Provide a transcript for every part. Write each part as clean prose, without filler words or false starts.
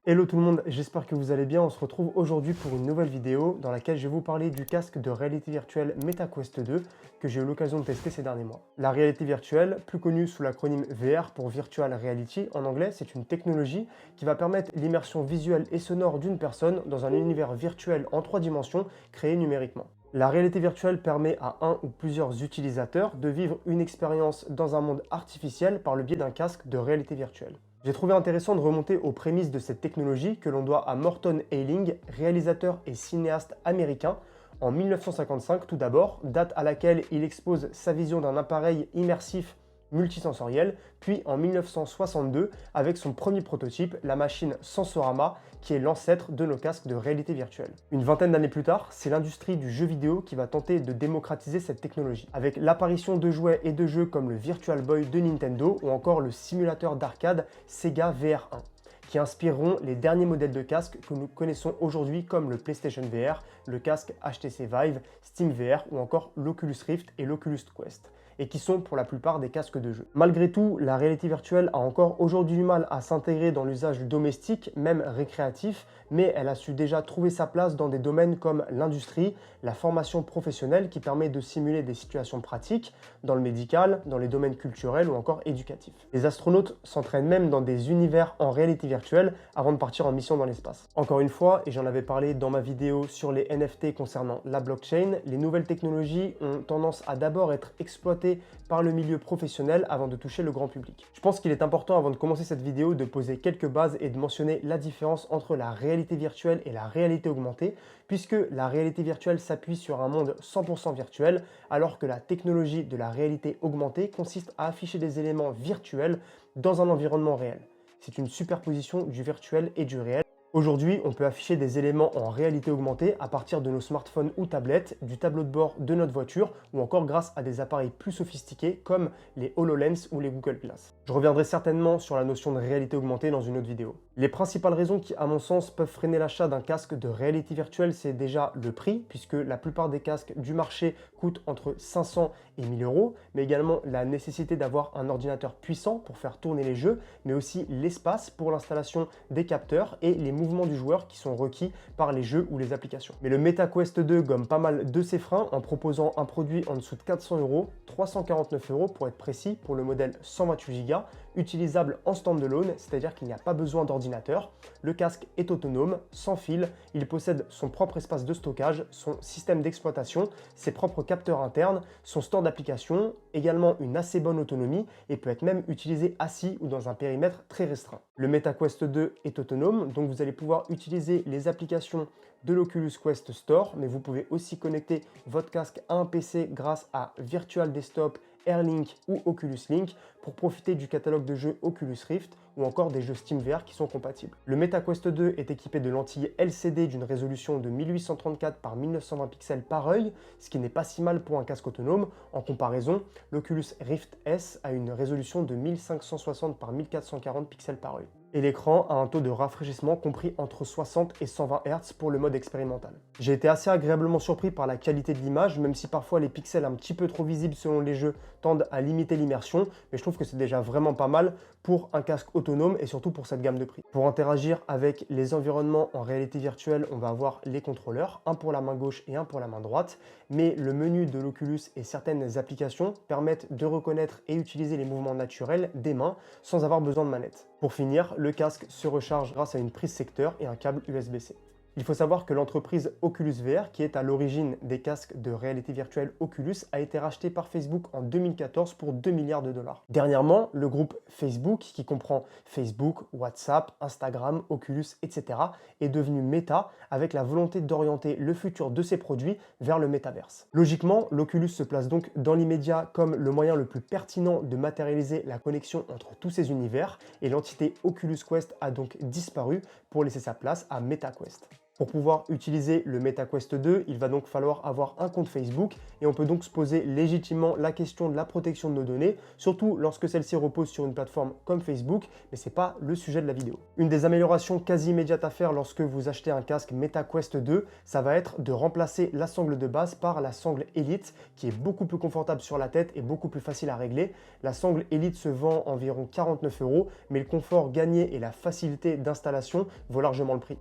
Hello tout le monde, j'espère que vous allez bien. On se retrouve aujourd'hui pour une nouvelle vidéo dans laquelle je vais vous parler du casque de réalité virtuelle MetaQuest 2 que j'ai eu l'occasion de tester ces derniers mois. La réalité virtuelle, plus connue sous l'acronyme VR pour Virtual Reality en anglais, c'est une technologie qui va permettre l'immersion visuelle et sonore d'une personne dans un univers virtuel en 3 dimensions créé numériquement. La réalité virtuelle permet à un ou plusieurs utilisateurs de vivre une expérience dans un monde artificiel par le biais d'un casque de réalité virtuelle. J'ai trouvé intéressant de remonter aux prémices de cette technologie que l'on doit à Morton Ailing, réalisateur et cinéaste américain, en 1955 tout d'abord, date à laquelle il expose sa vision d'un appareil immersif multisensoriel, puis en 1962 avec son premier prototype, la machine Sensorama, qui est l'ancêtre de nos casques de réalité virtuelle. Une vingtaine d'années plus tard, c'est l'industrie du jeu vidéo qui va tenter de démocratiser cette technologie, avec l'apparition de jouets et de jeux comme le Virtual Boy de Nintendo ou encore le simulateur d'arcade Sega VR1, qui inspireront les derniers modèles de casques que nous connaissons aujourd'hui comme le PlayStation VR, le casque HTC Vive, Steam VR ou encore l'Oculus Rift et l'Oculus Quest, et qui sont pour la plupart des casques de jeu. Malgré tout, la réalité virtuelle a encore aujourd'hui du mal à s'intégrer dans l'usage domestique, même récréatif, mais elle a su déjà trouver sa place dans des domaines comme l'industrie, la formation professionnelle qui permet de simuler des situations pratiques, dans le médical, dans les domaines culturels ou encore éducatifs. Les astronautes s'entraînent même dans des univers en réalité virtuelle avant de partir en mission dans l'espace. Encore une fois, et j'en avais parlé dans ma vidéo sur les NFT concernant la blockchain, les nouvelles technologies ont tendance à d'abord être exploitées par le milieu professionnel avant de toucher le grand public. Je pense qu'il est important avant de commencer cette vidéo de poser quelques bases et de mentionner la différence entre la réalité virtuelle et la réalité augmentée, puisque la réalité virtuelle s'appuie sur un monde 100% virtuel, alors que la technologie de la réalité augmentée consiste à afficher des éléments virtuels dans un environnement réel. C'est une superposition du virtuel et du réel. Aujourd'hui, on peut afficher des éléments en réalité augmentée à partir de nos smartphones ou tablettes, du tableau de bord de notre voiture ou encore grâce à des appareils plus sophistiqués comme les HoloLens ou les Google Glass. Je reviendrai certainement sur la notion de réalité augmentée dans une autre vidéo. Les principales raisons qui, à mon sens, peuvent freiner l'achat d'un casque de réalité virtuelle, c'est déjà le prix, puisque la plupart des casques du marché coûtent entre 500 et 1000 euros, mais également la nécessité d'avoir un ordinateur puissant pour faire tourner les jeux, mais aussi l'espace pour l'installation des capteurs et les mouvements du joueur qui sont requis par les jeux ou les applications. Mais le MetaQuest 2 gomme pas mal de ses freins en proposant un produit en dessous de 400 euros, 349 euros pour être précis, pour le modèle 128 Go, utilisable en standalone, c'est-à-dire qu'il n'y a pas besoin d'ordinateur. Le casque est autonome, sans fil, il possède son propre espace de stockage, son système d'exploitation, ses propres capteurs internes, son store d'applications, également une assez bonne autonomie et peut être même utilisé assis ou dans un périmètre très restreint. Le MetaQuest 2 est autonome, donc vous allez pouvoir utiliser les applications de l'Oculus Quest Store, mais vous pouvez aussi connecter votre casque à un PC grâce à Virtual Desktop, Airlink ou Oculus Link pour profiter du catalogue de jeux Oculus Rift ou encore des jeux Steam VR qui sont compatibles. Le MetaQuest 2 est équipé de lentilles LCD d'une résolution de 1834 par 1920 pixels par œil, ce qui n'est pas si mal pour un casque autonome. En comparaison, l'Oculus Rift S a une résolution de 1560 par 1440 pixels par œil. Et l'écran a un taux de rafraîchissement compris entre 60 et 120 Hz pour le mode expérimental. J'ai été assez agréablement surpris par la qualité de l'image, même si parfois les pixels un petit peu trop visibles selon les jeux tendent à limiter l'immersion, mais je trouve que c'est déjà vraiment pas mal pour un casque autonome et surtout pour cette gamme de prix. Pour interagir avec les environnements en réalité virtuelle, on va avoir les contrôleurs, un pour la main gauche et un pour la main droite, mais le menu de l'Oculus et certaines applications permettent de reconnaître et utiliser les mouvements naturels des mains sans avoir besoin de manette. Pour finir, le casque se recharge grâce à une prise secteur et un câble USB-C. Il faut savoir que l'entreprise Oculus VR, qui est à l'origine des casques de réalité virtuelle Oculus, a été rachetée par Facebook en 2014 pour 2 milliards de dollars. Dernièrement, le groupe Facebook, qui comprend Facebook, WhatsApp, Instagram, Oculus, etc., est devenu Meta avec la volonté d'orienter le futur de ses produits vers le métaverse. Logiquement, l'Oculus se place donc dans l'immédiat comme le moyen le plus pertinent de matérialiser la connexion entre tous ces univers et l'entité Oculus Quest a donc disparu pour laisser sa place à MetaQuest. Pour pouvoir utiliser le MetaQuest 2, il va donc falloir avoir un compte Facebook et on peut donc se poser légitimement la question de la protection de nos données, surtout lorsque celle-ci repose sur une plateforme comme Facebook, mais ce n'est pas le sujet de la vidéo. Une des améliorations quasi immédiates à faire lorsque vous achetez un casque MetaQuest 2, ça va être de remplacer la sangle de base par la sangle Elite, qui est beaucoup plus confortable sur la tête et beaucoup plus facile à régler. La sangle Elite se vend environ 49 €, mais le confort gagné et la facilité d'installation vaut largement le prix.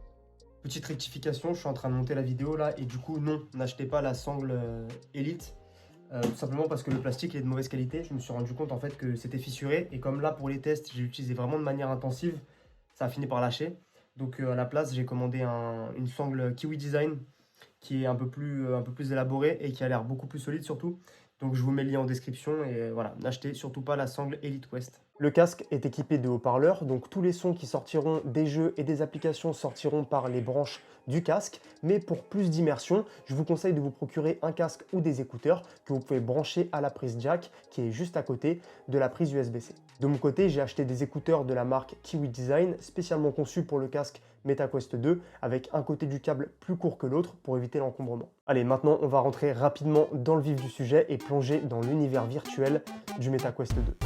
Petite rectification, je suis en train de monter la vidéo là et du coup non, n'achetez pas la sangle Elite, tout simplement parce que le plastique est de mauvaise qualité. Je me suis rendu compte en fait que c'était fissuré et comme là pour les tests j'ai utilisé vraiment de manière intensive, ça a fini par lâcher. Donc à la place j'ai commandé une sangle Kiwi Design qui est un peu plus élaborée et qui a l'air beaucoup plus solide surtout. Donc je vous mets le lien en description et voilà, n'achetez surtout pas la sangle Elite Quest. Le casque est équipé de haut-parleurs, donc tous les sons qui sortiront des jeux et des applications sortiront par les branches du casque. Mais pour plus d'immersion, je vous conseille de vous procurer un casque ou des écouteurs que vous pouvez brancher à la prise jack qui est juste à côté de la prise USB-C. De mon côté, j'ai acheté des écouteurs de la marque Kiwi Design, spécialement conçus pour le casque MetaQuest 2, avec un côté du câble plus court que l'autre pour éviter l'encombrement. Allez, maintenant on va rentrer rapidement dans le vif du sujet et plonger dans l'univers virtuel du MetaQuest 2.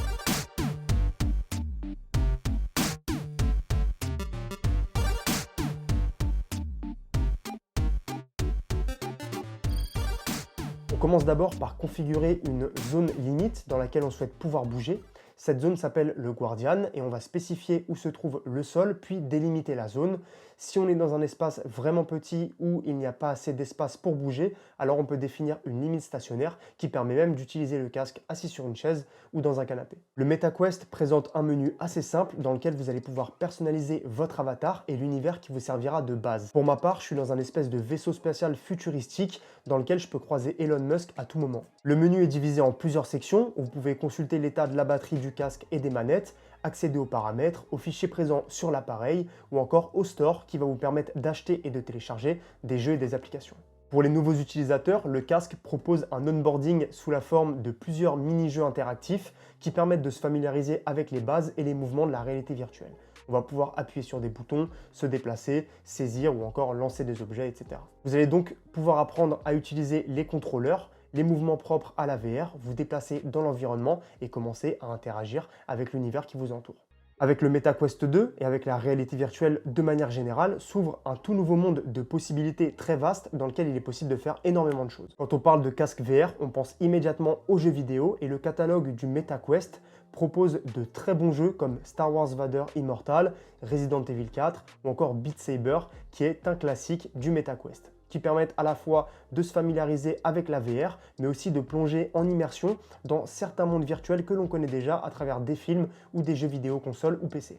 On commence d'abord par configurer une zone limite dans laquelle on souhaite pouvoir bouger. Cette zone s'appelle le Guardian et on va spécifier où se trouve le sol puis délimiter la zone. Si on est dans un espace vraiment petit où il n'y a pas assez d'espace pour bouger, alors on peut définir une limite stationnaire qui permet même d'utiliser le casque assis sur une chaise ou dans un canapé. Le MetaQuest présente un menu assez simple dans lequel vous allez pouvoir personnaliser votre avatar et l'univers qui vous servira de base. Pour ma part, je suis dans un espèce de vaisseau spatial futuristique dans lequel je peux croiser Elon Musk à tout moment. Le menu est divisé en plusieurs sections où vous pouvez consulter l'état de la batterie du casque et des manettes, accéder aux paramètres, aux fichiers présents sur l'appareil ou encore au store qui va vous permettre d'acheter et de télécharger des jeux et des applications. Pour les nouveaux utilisateurs, le casque propose un onboarding sous la forme de plusieurs mini-jeux interactifs qui permettent de se familiariser avec les bases et les mouvements de la réalité virtuelle. On va pouvoir appuyer sur des boutons, se déplacer, saisir ou encore lancer des objets, etc. Vous allez donc pouvoir apprendre à utiliser les contrôleurs, les mouvements propres à la VR, vous déplacer dans l'environnement et commencer à interagir avec l'univers qui vous entoure. Avec le MetaQuest 2 et avec la réalité virtuelle de manière générale, s'ouvre un tout nouveau monde de possibilités très vastes dans lequel il est possible de faire énormément de choses. Quand on parle de casque VR, on pense immédiatement aux jeux vidéo et le catalogue du MetaQuest propose de très bons jeux comme Star Wars Vader Immortal, Resident Evil 4 ou encore Beat Saber qui est un classique du MetaQuest, qui permettent à la fois de se familiariser avec la VR, mais aussi de plonger en immersion dans certains mondes virtuels que l'on connaît déjà à travers des films ou des jeux vidéo console ou PC.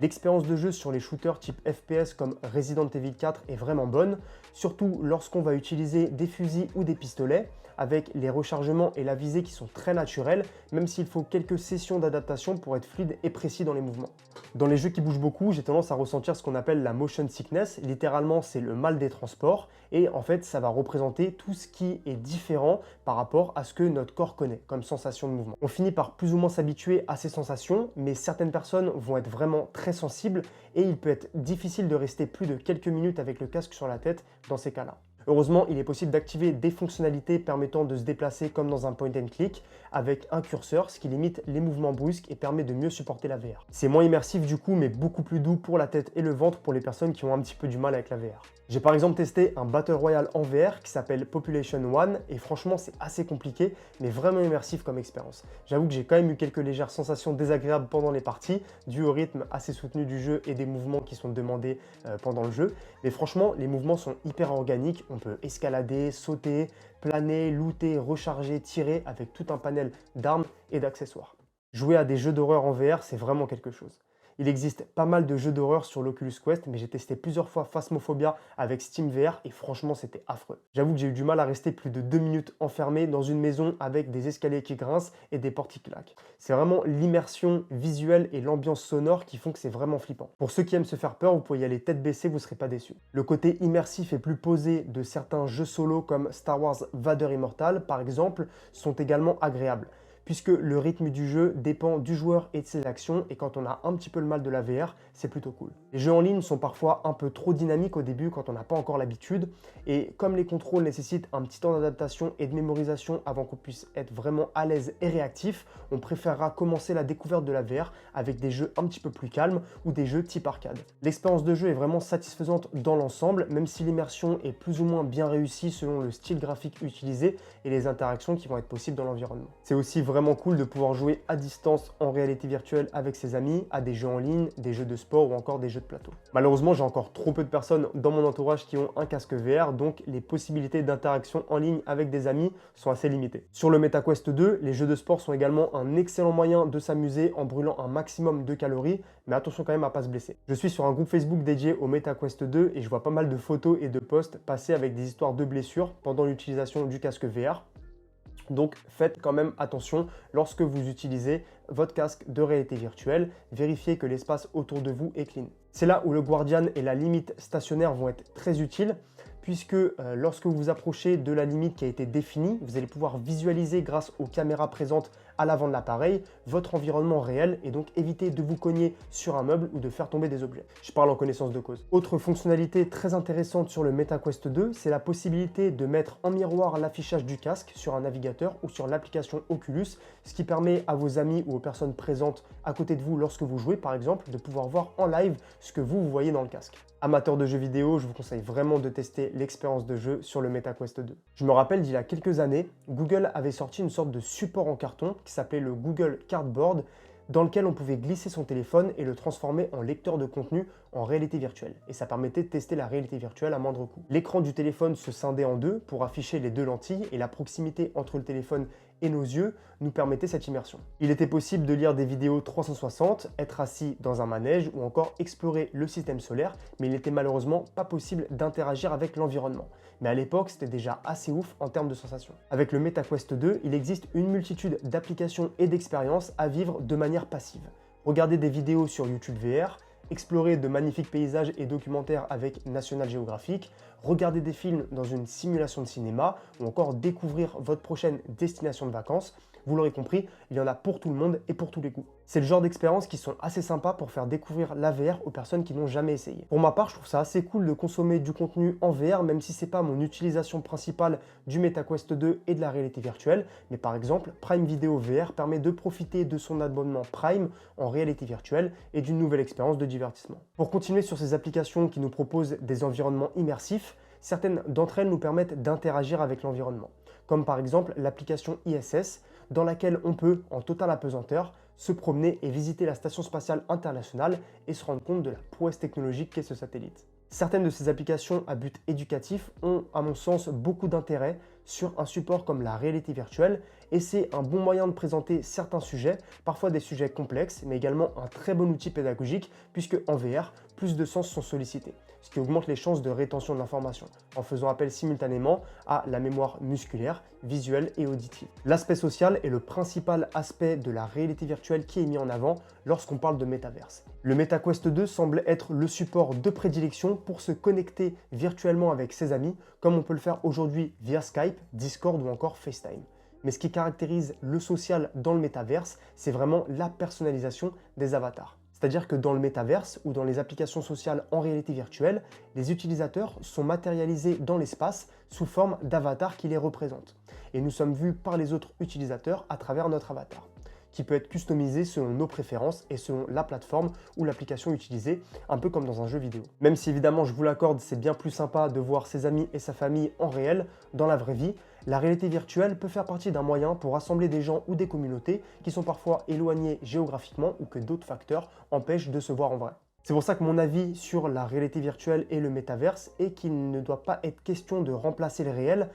L'expérience de jeu sur les shooters type FPS comme Resident Evil 4 est vraiment bonne, surtout lorsqu'on va utiliser des fusils ou des pistolets, avec les rechargements et la visée qui sont très naturels, même s'il faut quelques sessions d'adaptation pour être fluide et précis dans les mouvements. Dans les jeux qui bougent beaucoup, j'ai tendance à ressentir ce qu'on appelle la motion sickness, littéralement c'est le mal des transports, et en fait ça va représenter tout ce qui est différent par rapport à ce que notre corps connaît comme sensation de mouvement. On finit par plus ou moins s'habituer à ces sensations, mais certaines personnes vont être vraiment très sensibles et il peut être difficile de rester plus de quelques minutes avec le casque sur la tête dans ces cas-là. Heureusement, il est possible d'activer des fonctionnalités permettant de se déplacer comme dans un point and click avec un curseur, ce qui limite les mouvements brusques et permet de mieux supporter la VR. C'est moins immersif du coup, mais beaucoup plus doux pour la tête et le ventre pour les personnes qui ont un petit peu du mal avec la VR. J'ai par exemple testé un Battle Royale en VR qui s'appelle Population One et franchement c'est assez compliqué mais vraiment immersif comme expérience. J'avoue que j'ai quand même eu quelques légères sensations désagréables pendant les parties dû au rythme assez soutenu du jeu et des mouvements qui sont demandés pendant le jeu. Mais franchement les mouvements sont hyper organiques, on peut escalader, sauter, planer, looter, recharger, tirer avec tout un panel d'armes et d'accessoires. Jouer à des jeux d'horreur en VR c'est vraiment quelque chose. Il existe pas mal de jeux d'horreur sur l'Oculus Quest, mais j'ai testé plusieurs fois Phasmophobia avec Steam VR et franchement c'était affreux. J'avoue que j'ai eu du mal à rester plus de 2 minutes enfermé dans une maison avec des escaliers qui grincent et des portes qui claquent. C'est vraiment l'immersion visuelle et l'ambiance sonore qui font que c'est vraiment flippant. Pour ceux qui aiment se faire peur, vous pouvez y aller tête baissée, vous ne serez pas déçus. Le côté immersif et plus posé de certains jeux solo comme Star Wars Vader Immortal par exemple sont également agréables, puisque le rythme du jeu dépend du joueur et de ses actions, et quand on a un petit peu le mal de la VR, c'est plutôt cool. Les jeux en ligne sont parfois un peu trop dynamiques au début quand on n'a pas encore l'habitude, et comme les contrôles nécessitent un petit temps d'adaptation et de mémorisation avant qu'on puisse être vraiment à l'aise et réactif, on préférera commencer la découverte de la VR avec des jeux un petit peu plus calmes ou des jeux type arcade. L'expérience de jeu est vraiment satisfaisante dans l'ensemble, même si l'immersion est plus ou moins bien réussie selon le style graphique utilisé et les interactions qui vont être possibles dans l'environnement. C'est aussi vraiment cool de pouvoir jouer à distance en réalité virtuelle avec ses amis, à des jeux en ligne, des jeux de sport ou encore des jeux de plateau. Malheureusement, j'ai encore trop peu de personnes dans mon entourage qui ont un casque VR, donc les possibilités d'interaction en ligne avec des amis sont assez limitées. Sur le MetaQuest 2, les jeux de sport sont également un excellent moyen de s'amuser en brûlant un maximum de calories, mais attention quand même à pas se blesser. Je suis sur un groupe Facebook dédié au MetaQuest 2 et je vois pas mal de photos et de posts passer avec des histoires de blessures pendant l'utilisation du casque VR. Donc faites quand même attention lorsque vous utilisez votre casque de réalité virtuelle, vérifiez que l'espace autour de vous est clean. C'est là où le Guardian et la limite stationnaire vont être très utiles, puisque lorsque vous vous approchez de la limite qui a été définie, vous allez pouvoir visualiser grâce aux caméras présentes à l'avant de l'appareil votre environnement réel et donc éviter de vous cogner sur un meuble ou de faire tomber des objets. Je parle en connaissance de cause. Autre fonctionnalité très intéressante sur le MetaQuest 2, c'est la possibilité de mettre en miroir l'affichage du casque sur un navigateur ou sur l'application Oculus, ce qui permet à vos amis ou aux personnes présentes à côté de vous lorsque vous jouez par exemple, de pouvoir voir en live ce que vous voyez dans le casque. Amateurs de jeux vidéo, je vous conseille vraiment de tester l'expérience de jeu sur le MetaQuest 2. Je me rappelle d'il y a quelques années, Google avait sorti une sorte de support en carton qui s'appelait le Google Cardboard, dans lequel on pouvait glisser son téléphone et le transformer en lecteur de contenu en réalité virtuelle. Et ça permettait de tester la réalité virtuelle à moindre coût. L'écran du téléphone se scindait en deux pour afficher les deux lentilles et la proximité entre le téléphone et nos yeux nous permettait cette immersion. Il était possible de lire des vidéos 360, être assis dans un manège ou encore explorer le système solaire, mais il n'était malheureusement pas possible d'interagir avec l'environnement. Mais à l'époque, c'était déjà assez ouf en termes de sensations. Avec le MetaQuest 2, il existe une multitude d'applications et d'expériences à vivre de manière passive. Regardez des vidéos sur YouTube VR, explorer de magnifiques paysages et documentaires avec National Geographic, regarder des films dans une simulation de cinéma ou encore découvrir votre prochaine destination de vacances. Vous l'aurez compris, il y en a pour tout le monde et pour tous les goûts. C'est le genre d'expériences qui sont assez sympas pour faire découvrir la VR aux personnes qui n'ont jamais essayé. Pour ma part, je trouve ça assez cool de consommer du contenu en VR, même si c'est pas mon utilisation principale du MetaQuest 2 et de la réalité virtuelle. Mais par exemple, Prime Video VR permet de profiter de son abonnement Prime en réalité virtuelle et d'une nouvelle expérience de divertissement. Pour continuer sur ces applications qui nous proposent des environnements immersifs, certaines d'entre elles nous permettent d'interagir avec l'environnement, comme par exemple l'application ISS, dans laquelle on peut, en totale apesanteur, se promener et visiter la Station spatiale internationale et se rendre compte de la prouesse technologique qu'est ce satellite. Certaines de ces applications à but éducatif ont, à mon sens, beaucoup d'intérêt sur un support comme la réalité virtuelle et c'est un bon moyen de présenter certains sujets, parfois des sujets complexes, mais également un très bon outil pédagogique puisque en VR, plus de sens sont sollicités, ce qui augmente les chances de rétention de l'information en faisant appel simultanément à la mémoire musculaire, visuelle et auditive. L'aspect social est le principal aspect de la réalité virtuelle qui est mis en avant lorsqu'on parle de métaverse. Le MetaQuest 2 semble être le support de prédilection pour se connecter virtuellement avec ses amis, comme on peut le faire aujourd'hui via Skype, Discord ou encore FaceTime. Mais ce qui caractérise le social dans le métaverse, c'est vraiment la personnalisation des avatars. C'est-à-dire que dans le métaverse ou dans les applications sociales en réalité virtuelle, les utilisateurs sont matérialisés dans l'espace sous forme d'avatars qui les représentent. Et nous sommes vus par les autres utilisateurs à travers notre avatar, qui peut être customisé selon nos préférences et selon la plateforme ou l'application utilisée, un peu comme dans un jeu vidéo. Même si évidemment, je vous l'accorde, c'est bien plus sympa de voir ses amis et sa famille en réel, dans la vraie vie, la réalité virtuelle peut faire partie d'un moyen pour rassembler des gens ou des communautés qui sont parfois éloignés géographiquement ou que d'autres facteurs empêchent de se voir en vrai. C'est pour ça que mon avis sur la réalité virtuelle et le métaverse est qu'il ne doit pas être question de remplacer le réel,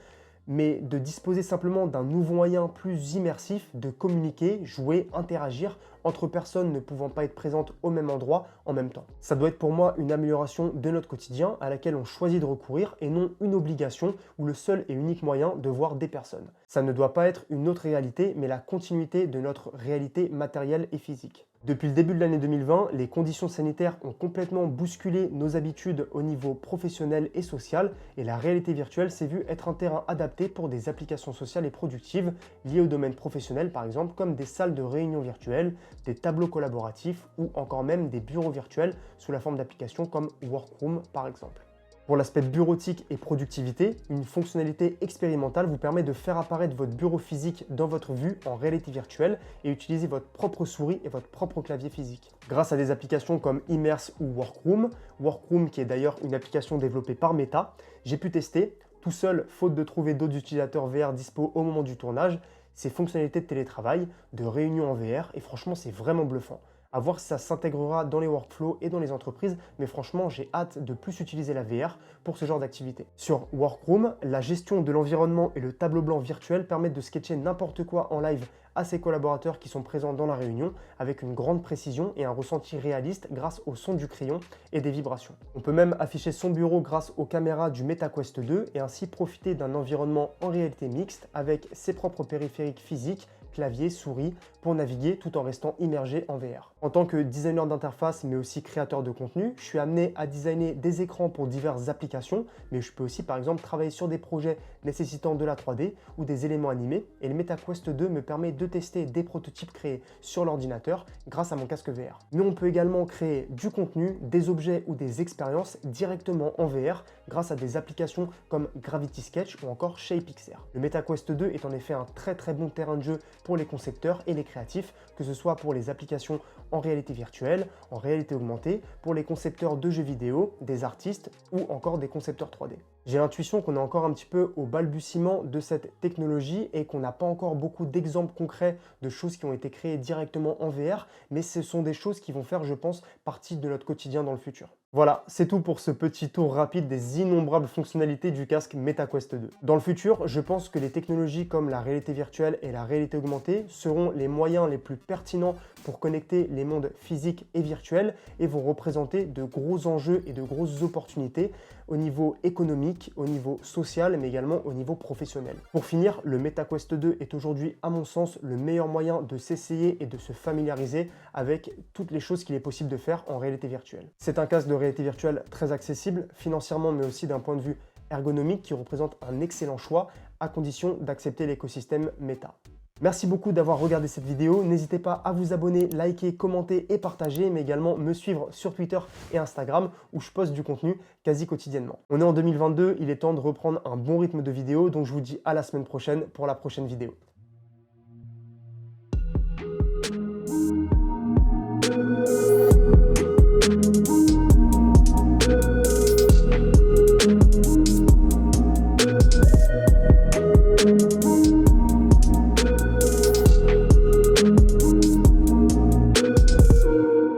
mais de disposer simplement d'un nouveau moyen plus immersif de communiquer, jouer, interagir entre personnes ne pouvant pas être présentes au même endroit en même temps. Ça doit être pour moi une amélioration de notre quotidien à laquelle on choisit de recourir et non une obligation ou le seul et unique moyen de voir des personnes. Ça ne doit pas être une autre réalité, mais la continuité de notre réalité matérielle et physique. Depuis le début de l'année 2020, les conditions sanitaires ont complètement bousculé nos habitudes au niveau professionnel et social, et la réalité virtuelle s'est vue être un terrain adapté pour des applications sociales et productives liées au domaine professionnel, par exemple comme des salles de réunion virtuelles, des tableaux collaboratifs ou encore même des bureaux virtuels sous la forme d'applications comme Workroom par exemple. Pour l'aspect bureautique et productivité, une fonctionnalité expérimentale vous permet de faire apparaître votre bureau physique dans votre vue en réalité virtuelle et utiliser votre propre souris et votre propre clavier physique. Grâce à des applications comme Immerse ou Workroom qui est d'ailleurs une application développée par Meta, j'ai pu tester, tout seul, faute de trouver d'autres utilisateurs VR dispo au moment du tournage, ces fonctionnalités de télétravail, de réunion en VR, et franchement c'est vraiment bluffant. À voir si ça s'intégrera dans les workflows et dans les entreprises, mais franchement, j'ai hâte de plus utiliser la VR pour ce genre d'activité. Sur Workroom, la gestion de l'environnement et le tableau blanc virtuel permettent de sketcher n'importe quoi en live à ses collaborateurs qui sont présents dans la réunion avec une grande précision et un ressenti réaliste grâce au son du crayon et des vibrations. On peut même afficher son bureau grâce aux caméras du MetaQuest 2 et ainsi profiter d'un environnement en réalité mixte avec ses propres périphériques physiques, clavier, souris, pour naviguer tout en restant immergé en VR. En tant que designer d'interface mais aussi créateur de contenu, je suis amené à designer des écrans pour diverses applications, mais je peux aussi par exemple travailler sur des projets nécessitant de la 3D ou des éléments animés, et le MetaQuest 2 me permet de tester des prototypes créés sur l'ordinateur grâce à mon casque VR. Mais on peut également créer du contenu, des objets ou des expériences directement en VR grâce à des applications comme Gravity Sketch ou encore ShapeXR. Le MetaQuest 2 est en effet un très bon terrain de jeu pour les concepteurs et les créatifs, que ce soit pour les applications en réalité virtuelle, en réalité augmentée, pour les concepteurs de jeux vidéo, des artistes ou encore des concepteurs 3D. J'ai l'intuition qu'on est encore un petit peu au balbutiement de cette technologie et qu'on n'a pas encore beaucoup d'exemples concrets de choses qui ont été créées directement en VR, mais ce sont des choses qui vont faire, je pense, partie de notre quotidien dans le futur. Voilà, c'est tout pour ce petit tour rapide des innombrables fonctionnalités du casque MetaQuest 2. Dans le futur, je pense que les technologies comme la réalité virtuelle et la réalité augmentée seront les moyens les plus pertinents pour connecter les mondes physiques et virtuels et vont représenter de gros enjeux et de grosses opportunités au niveau économique, au niveau social, mais également au niveau professionnel. Pour finir, le MetaQuest 2 est aujourd'hui, à mon sens, le meilleur moyen de s'essayer et de se familiariser avec toutes les choses qu'il est possible de faire en réalité virtuelle. C'est un casque de réalité virtuelle très accessible, financièrement, mais aussi d'un point de vue ergonomique, qui représente un excellent choix, à condition d'accepter l'écosystème Meta. Merci beaucoup d'avoir regardé cette vidéo, n'hésitez pas à vous abonner, liker, commenter et partager, mais également me suivre sur Twitter et Instagram où je poste du contenu quasi quotidiennement. On est en 2022, il est temps de reprendre un bon rythme de vidéo, donc je vous dis à la semaine prochaine pour la prochaine vidéo.